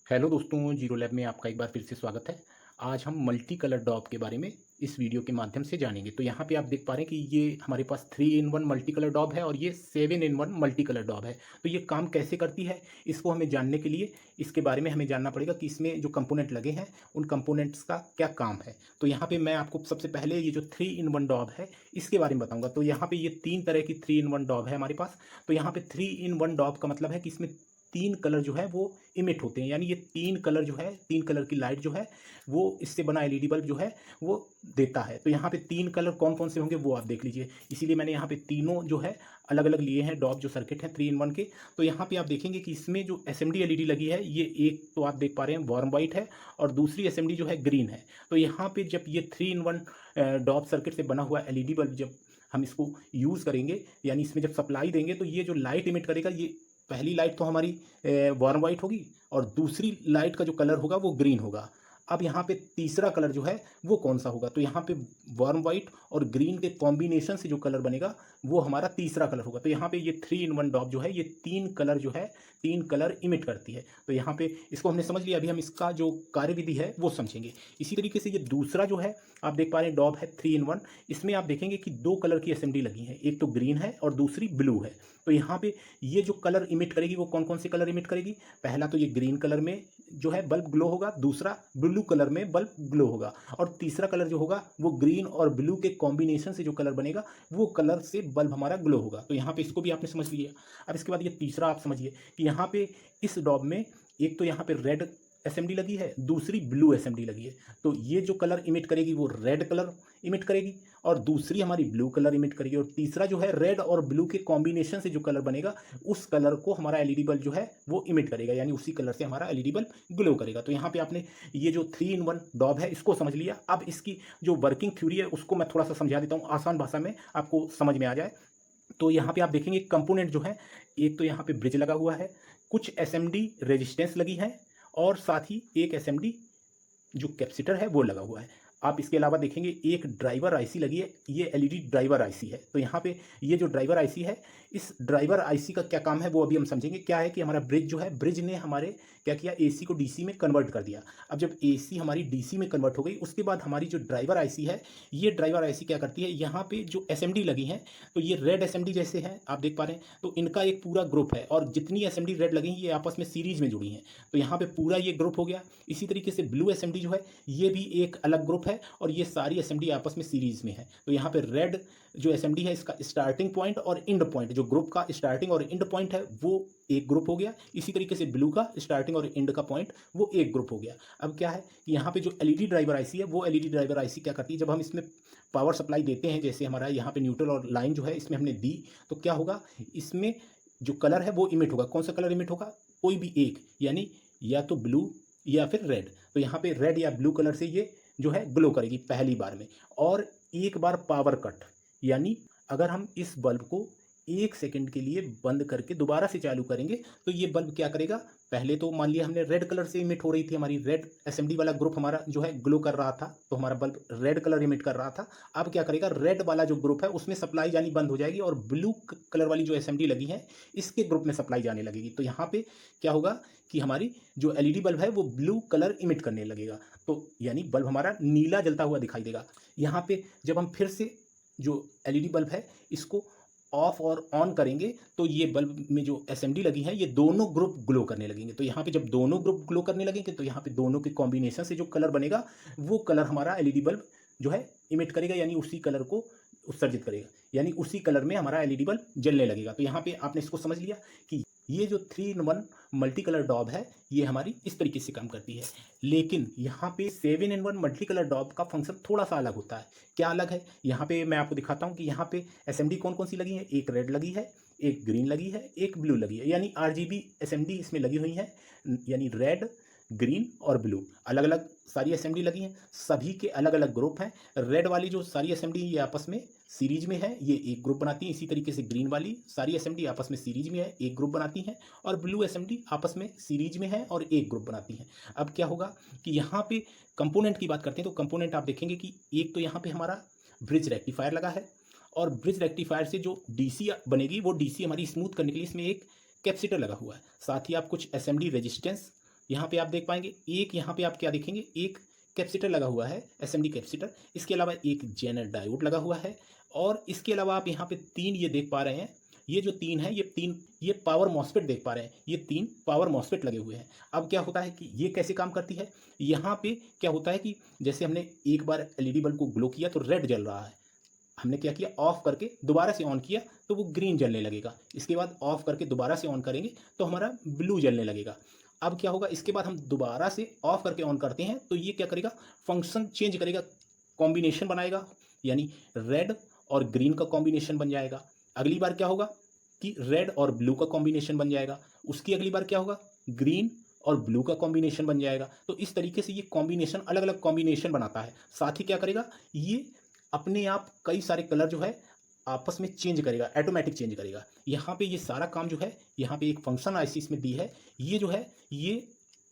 Hello दोस्तों, zero lab में आपका एक बार फिर से स्वागत है। आज हम मल्टी कलर डॉब के बारे में इस वीडियो के माध्यम से जानेंगे। तो यहाँ पे आप देख पा रहे हैं कि ये हमारे पास 3 इन 1 मल्टी कलर डॉब है और ये 7 इन 1 मल्टी कलर डॉब है। तो ये काम कैसे करती है, इसको हमें जानने के लिए इसके बारे में हमें जानना पड़ेगा कि इसमें जो कंपोनेंट लगे हैं उन कंपोनेंट्स का क्या काम है। तो यहाँ पे मैं आपको सबसे पहले ये जो 3 इन 1 डॉब है इसके बारे में बताऊँगा। तो यहाँ पे ये 3 तरह की 3 इन 1 डॉब है हमारे पास। तो यहाँ पे 3 इन 1 डॉब का मतलब है कि इसमें 3 कलर जो है वो इमिट होते हैं, यानी ये 3 कलर जो है, 3 कलर की लाइट जो है वो इससे बना एलईडी बल्ब जो है वो देता है। तो यहाँ पे 3 कलर कौन-कौन से होंगे वो आप देख लीजिए। इसीलिए मैंने यहाँ पे तीनों जो है अलग-अलग लिए हैं डॉब जो सर्किट हैं 3 इन 1 के। तो यहाँ पे आप देखेंगे कि इसमें जो एसएमडी एलईडी लगी है ये एक तो आप देख पा रहे हैं वार्म व्हाइट है और दूसरी एसएमडी जो है ग्रीन है। तो यहाँ पे जब ये 3 इन 1 डॉब सर्किट से बना हुआ एलईडी बल्ब जब हम इसको यूज़ करेंगे, यानी इसमें जब सप्लाई देंगे, तो ये जो लाइट इमिट करेगा, ये पहली लाइट तो हमारी वार्म वाइट होगी और दूसरी लाइट का जो कलर होगा वो ग्रीन होगा। अब यहाँ पे तीसरा कलर जो है वो कौन सा होगा, तो यहाँ पे वार्म वाइट और ग्रीन के कॉम्बिनेशन से जो कलर बनेगा वो हमारा तीसरा कलर होगा। तो यहाँ पे ये 3 इन 1 डॉब जो है ये 3 कलर जो है 3 कलर इमिट करती है। तो यहाँ पे इसको हमने समझ लिया। अभी हम इसका जो कार्यविधि है वो समझेंगे। इसी तरीके से ये दूसरा जो है आप देख पा रहे हैं डॉब है 3 इन 1। इसमें आप देखेंगे कि 2 कलर की एसएमडी लगी है, एक तो ग्रीन है और दूसरी ब्लू है। तो यहाँ पे ये जो कलर इमिट करेगी वो कौन कौन से कलर इमिट करेगी, पहला तो ये ग्रीन कलर में जो है बल्ब ग्लो होगा, दूसरा ब्लू कलर में बल्ब ग्लो होगा और तीसरा कलर जो होगा वो ग्रीन और ब्लू के कॉम्बिनेशन से जो कलर बनेगा वो कलर से बल्ब हमारा ग्लो होगा। तो यहाँ पे इसको भी आपने समझ लिया। अब इसके बाद ये तीसरा आप समझिए कि यहाँ पे इस डॉब में एक तो यहाँ पे रेड एसएमडी लगी है, दूसरी ब्लू एसएमडी लगी है। तो ये जो कलर इमिट करेगी वो रेड कलर इमिट करेगी और दूसरी हमारी ब्लू कलर इमिट करेगी और तीसरा जो है रेड और ब्लू के कॉम्बिनेशन से जो कलर बनेगा उस कलर को हमारा एलईडी बल्ब जो है वो इमिट करेगा, यानी उसी कलर से हमारा एलईडी बल्ब ग्लो करेगा। तो यहाँ पे आपने ये जो 3 इन 1 डॉब है इसको समझ लिया। अब इसकी जो वर्किंग थ्योरी है उसको मैं थोड़ा सा समझा देता हूँ, आसान भाषा में आपको समझ में आ जाए। तो यहाँ पे आप देखेंगे कंपोनेंट जो है, एक तो यहाँ पे ब्रिज लगा हुआ है, कुछ एसएमडी रेजिस्टेंस लगी है और साथ ही एक एसएमडी जो कैपेसिटर है वो लगा हुआ है। आप इसके अलावा देखेंगे एक ड्राइवर आईसी लगी है, ये एलईडी ड्राइवर आईसी है। तो यहाँ पे ये जो ड्राइवर आईसी है, इस ड्राइवर आईसी का क्या काम है वो अभी हम समझेंगे। क्या है कि हमारा ब्रिज जो है, ब्रिज ने हमारे क्या किया, एसी को डीसी में कन्वर्ट कर दिया। अब जब एसी हमारी डीसी में कन्वर्ट हो गई उसके बाद हमारी जो ड्राइवर आईसी है, ये ड्राइवर आईसी क्या करती है, यहाँ पे जो एसएमडी लगी है तो ये रेड एसएमडी जैसे है आप देख पा रहे हैं, तो इनका एक पूरा ग्रुप है और जितनी एसएमडी रेड लगी हैं ये आपस में सीरीज में जुड़ी हैं। तो यहाँ पे पूरा ये ग्रुप हो गया। इसी तरीके से ब्लू एसएमडी जो है ये भी एक अलग ग्रुप है और ये सारी एसएमडी आपस में सीरीज में है। तो यहाँ पे रेड जो एसएमडी है इसका स्टार्टिंग पॉइंट और एंड पॉइंट, जो ग्रुप का स्टार्टिंग और एंड पॉइंट है वो एक ग्रुप हो गया। इसी तरीके से ब्लू का स्टार्टिंग और एंड का पॉइंट वो एक ग्रुप हो गया। अब क्या है कि यहाँ पे जो एलईडी ड्राइवर आईसी है वो एलईडी ड्राइवर आईसी क्या करती है, जब हम इसमें पावर सप्लाई देते हैं, जैसे हमारा यहाँ पे न्यूट्रल और लाइन जो है इसमें हमने दी, तो क्या होगा, इसमें जो कलर है वो इमिट होगा। कौन सा कलर इमिट होगा, कोई भी एक, यानी या तो ब्लू या फिर रेड। तो यहाँ पे रेड या ब्लू कलर से ये जो है ग्लो करेगी पहली बार में। और एक बार पावर कट, यानी अगर हम इस बल्ब को 1 सेकंड के लिए बंद करके दोबारा से चालू करेंगे तो ये बल्ब क्या करेगा, पहले तो मान लिया हमने रेड कलर से इमिट हो रही थी, हमारी रेड एसएमडी वाला ग्रुप हमारा जो है ग्लो कर रहा था, तो हमारा बल्ब रेड कलर इमिट कर रहा था। अब क्या करेगा, रेड वाला जो ग्रुप है उसमें सप्लाई जानी बंद हो जाएगी और ब्लू कलर वाली जो एसएमडी लगी है इसके ग्रुप में सप्लाई जाने लगेगी। तो यहाँ पे क्या होगा कि हमारी जो एलईडी बल्ब है वो ब्लू कलर इमिट करने लगेगा। तो यानी बल्ब हमारा नीला जलता हुआ दिखाई देगा। यहाँ पे जब हम फिर से जो एलईडी बल्ब है इसको ऑफ और ऑन करेंगे तो ये बल्ब में जो एसएमडी लगी है ये दोनों ग्रुप ग्लो करने लगेंगे। तो यहाँ पे जब दोनों ग्रुप ग्लो करने लगेंगे तो यहाँ पे दोनों के कॉम्बिनेशन से जो कलर बनेगा वो कलर हमारा एलईडी बल्ब जो है इमिट करेगा, यानी उसी कलर को उत्सर्जित करेगा, यानी उसी कलर में हमारा एलईडी बल्ब जलने लगेगा। तो यहाँ पे आपने इसको समझ लिया कि ये जो 3 इन 1 मल्टी कलर डॉब है ये हमारी इस तरीके से काम करती है। लेकिन यहाँ पे 7 इन 1 मल्टी कलर डॉब का फंक्शन थोड़ा सा अलग होता है। क्या अलग है, यहाँ पे मैं आपको दिखाता हूँ कि यहाँ पे एसएमडी कौन कौन सी लगी है, एक रेड लगी है, एक ग्रीन लगी है, एक ब्लू लगी है, यानी आरजीबी एसएमडी इसमें लगी हुई है, यानी रेड ग्रीन और ब्लू अलग अलग सारी एसएमडी लगी हैं। सभी के अलग अलग ग्रुप हैं। रेड वाली जो सारी एसएमडी ये आपस में सीरीज में है, ये एक ग्रुप बनाती है। इसी तरीके से ग्रीन वाली सारी एसएमडी आपस में सीरीज में है, एक ग्रुप बनाती हैं। और ब्लू एसएमडी आपस में सीरीज में है और एक ग्रुप बनाती हैं। अब क्या होगा कि यहाँ पे कंपोनेंट की बात करते हैं तो कंपोनेंट आप देखेंगे कि एक तो यहाँ पे हमारा ब्रिज रेक्टिफायर लगा है और ब्रिज रेक्टिफायर से जो डीसी बनेगी वो डीसी हमारी स्मूथ करने के लिए इसमें एक कैपेसिटर लगा हुआ है। साथ ही आप कुछ एसएमडी रेजिस्टेंस यहाँ पे आप देख पाएंगे एक, यहाँ पे आप क्या देखेंगे, एक कैपेसिटर लगा हुआ है, एसएमडी कैपेसिटर। इसके अलावा एक जेनर डायोड लगा हुआ है और इसके अलावा आप यहाँ पे तीन ये देख पा रहे हैं, ये जो तीन है, ये पावर मॉस्फेट देख पा रहे हैं, ये तीन पावर मॉस्फेट लगे हुए हैं। अब क्या होता है कि ये कैसे काम करती है, यहाँ पे क्या होता है कि जैसे हमने एक बार एलईडी बल्ब को ग्लो किया तो रेड जल रहा है, हमने क्या किया, ऑफ करके दोबारा से ऑन किया तो वो ग्रीन जलने लगेगा, इसके बाद ऑफ करके दोबारा से ऑन करेंगे तो हमारा ब्लू जलने लगेगा। अब क्या होगा, इसके बाद हम दोबारा से ऑफ करके ऑन करते हैं तो ये क्या करेगा, फंक्शन चेंज करेगा, कॉम्बिनेशन बनाएगा, यानी रेड और ग्रीन का कॉम्बिनेशन बन जाएगा। अगली बार क्या होगा कि रेड और ब्लू का कॉम्बिनेशन बन जाएगा, उसकी अगली बार क्या होगा, ग्रीन और ब्लू का कॉम्बिनेशन बन जाएगा। तो इस तरीके से ये कॉम्बिनेशन अलग अलग कॉम्बिनेशन बनाता है। साथ ही क्या करेगा, ये अपने आप कई सारे कलर जो है आपस में चेंज करेगा, ऑटोमेटिक चेंज करेगा। यहाँ पे ये सारा काम जो है, यहाँ पे एक फंक्शन आईसी इसमें दी है, ये जो है ये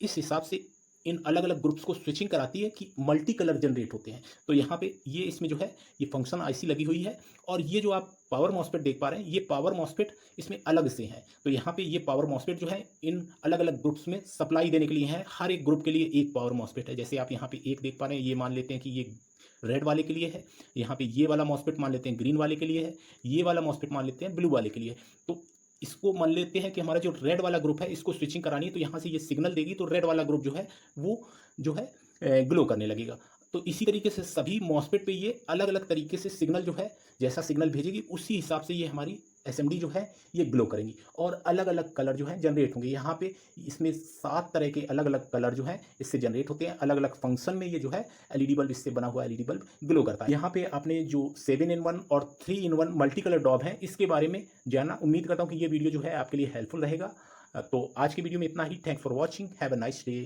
इस हिसाब से इन अलग अलग ग्रुप्स को स्विचिंग कराती है कि मल्टी कलर जनरेट होते हैं। तो यहाँ पे ये इसमें जो है ये फंक्शन आईसी लगी हुई है और ये जो आप पावर मॉस्फेट देख पा रहे हैं, ये पावर मॉस्फेट इसमें अलग से है। तो यहाँ पे ये पावर मॉस्फेट जो है इन अलग अलग ग्रुप्स में सप्लाई देने के लिए है, हर एक ग्रुप के लिए एक पावर मॉस्फेट है। जैसे आप यहाँ पे एक देख पा रहे हैं, ये मान लेते हैं कि ये रेड वाले के लिए है, यहाँ पे ये वाला मॉस्फेट मान लेते हैं ग्रीन वाले के लिए है, ये वाला मॉस्फेट मान लेते हैं ब्लू वाले के लिए। तो इसको मान लेते हैं कि हमारा जो रेड वाला ग्रुप है इसको स्विचिंग करानी है, तो यहाँ से ये सिग्नल देगी तो रेड वाला ग्रुप जो है वो जो है ग्लो करने लगेगा। तो इसी तरीके से सभी मॉस्फेट पे ये अलग अलग तरीके से सिग्नल जो है, जैसा सिग्नल भेजेगी उसी हिसाब से ये हमारी एसएमडी जो है ये ग्लो करेंगी और अलग अलग कलर जो है जनरेट होंगे। यहाँ पे इसमें 7 तरह के अलग अलग कलर जो है इससे जनरेट होते हैं, अलग अलग फंक्शन में ये जो है एलईडी बल्ब, इससे बना हुआ एलईडी बल्ब ग्लो करता है। यहाँ पे आपने जो 7-in-1 और 3-in-1 मल्टी कलर डॉब है इसके बारे में जाना। उम्मीद करता हूँ कि ये वीडियो जो है आपके लिए हेल्पफुल रहेगा। तो आज की वीडियो में इतना ही। Thanks for watching, have a nice day.